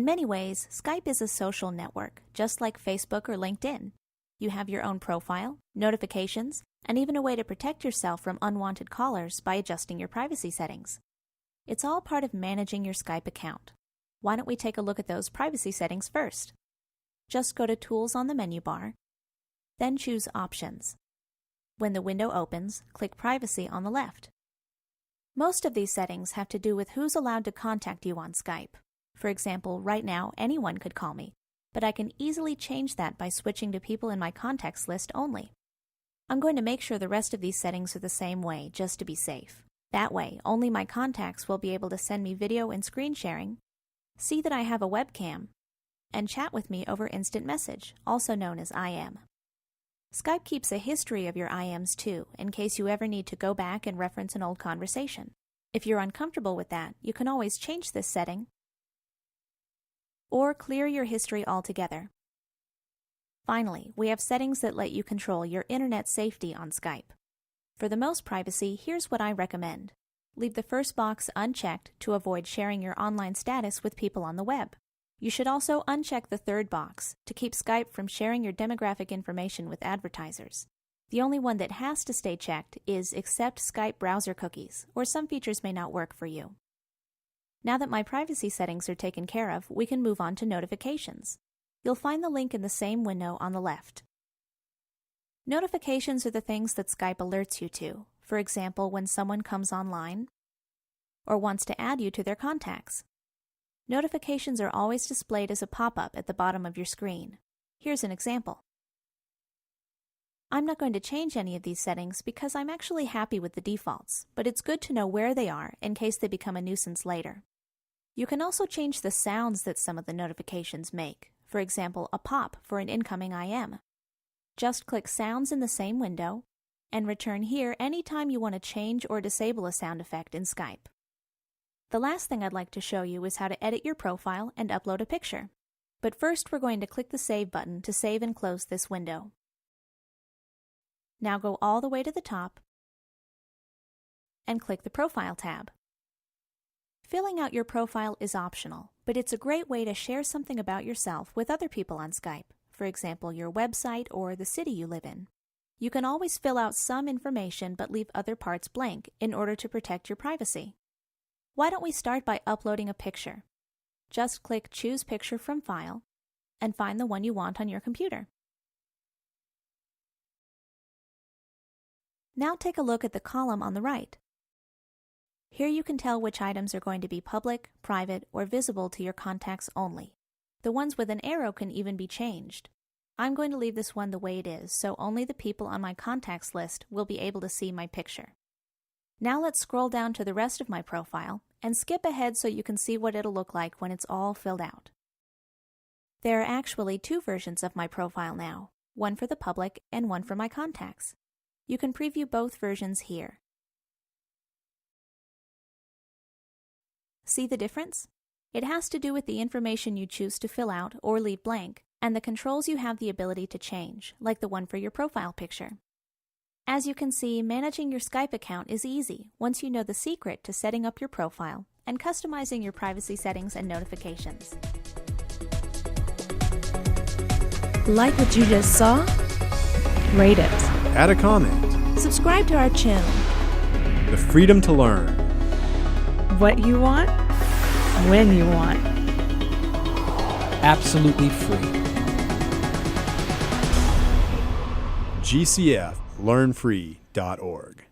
In many ways, Skype is a social network, just like Facebook or LinkedIn. You have your own profile, notifications, and even a way to protect yourself from unwanted callers by adjusting your privacy settings. It's all part of managing your Skype account. Why don't we take a look at those privacy settings first? Just go to Tools on the menu bar, then choose Options. When the window opens, click Privacy on the left. Most of these settings have to do with who's allowed to contact you on Skype. For example, right now, anyone could call me, but I can easily change that by switching to people in my contacts list only. I'm going to make sure the rest of these settings are the same way, just to be safe. That way, only my contacts will be able to send me video and screen sharing, see that I have a webcam, and chat with me over instant message, also known as IM. Skype keeps a history of your IMs too, in case you ever need to go back and reference an old conversation. If you're uncomfortable with that, you can always change this setting or clear your history altogether. Finally, we have settings that let you control your internet safety on Skype. For the most privacy, here's what I recommend. Leave the first box unchecked to avoid sharing your online status with people on the web. You should also uncheck the third box to keep Skype from sharing your demographic information with advertisers. The only one that has to stay checked is Accept Skype browser cookies, or some features may not work for you. Now that my privacy settings are taken care of, we can move on to notifications. You'll find the link in the same window on the left. Notifications are the things that Skype alerts you to, for example, when someone comes online or wants to add you to their contacts. Notifications are always displayed as a pop-up at the bottom of your screen. Here's an example. I'm not going to change any of these settings because I'm actually happy with the defaults, but it's good to know where they are in case they become a nuisance later. You can also change the sounds that some of the notifications make, for example, a pop for an incoming IM. Just click Sounds in the same window and return here anytime you want to change or disable a sound effect in Skype. The last thing I'd like to show you is how to edit your profile and upload a picture. But first we're going to click the Save button to save and close this window. Now go all the way to the top and click the Profile tab. Filling out your profile is optional, but it's a great way to share something about yourself with other people on Skype, for example, your website or the city you live in. You can always fill out some information but leave other parts blank in order to protect your privacy. Why don't we start by uploading a picture? Just click Choose Picture from File and find the one you want on your computer. Now take a look at the column on the right. Here you can tell which items are going to be public, private, or visible to your contacts only. The ones with an arrow can even be changed. I'm going to leave this one the way it is, so only the people on my contacts list will be able to see my picture. Now let's scroll down to the rest of my profile and skip ahead so you can see what it'll look like when it's all filled out. There are actually two versions of my profile now, one for the public and one for my contacts. You can preview both versions here. See the difference? It has to do with the information you choose to fill out or leave blank, and the controls you have the ability to change, like the one for your profile picture. As you can see, managing your Skype account is easy once you know the secret to setting up your profile and customizing your privacy settings and notifications. Like what you just saw? Rate it. Add a comment. Subscribe to our channel. The freedom to learn. What you want, when you want. Absolutely free. GCF LearnFree.org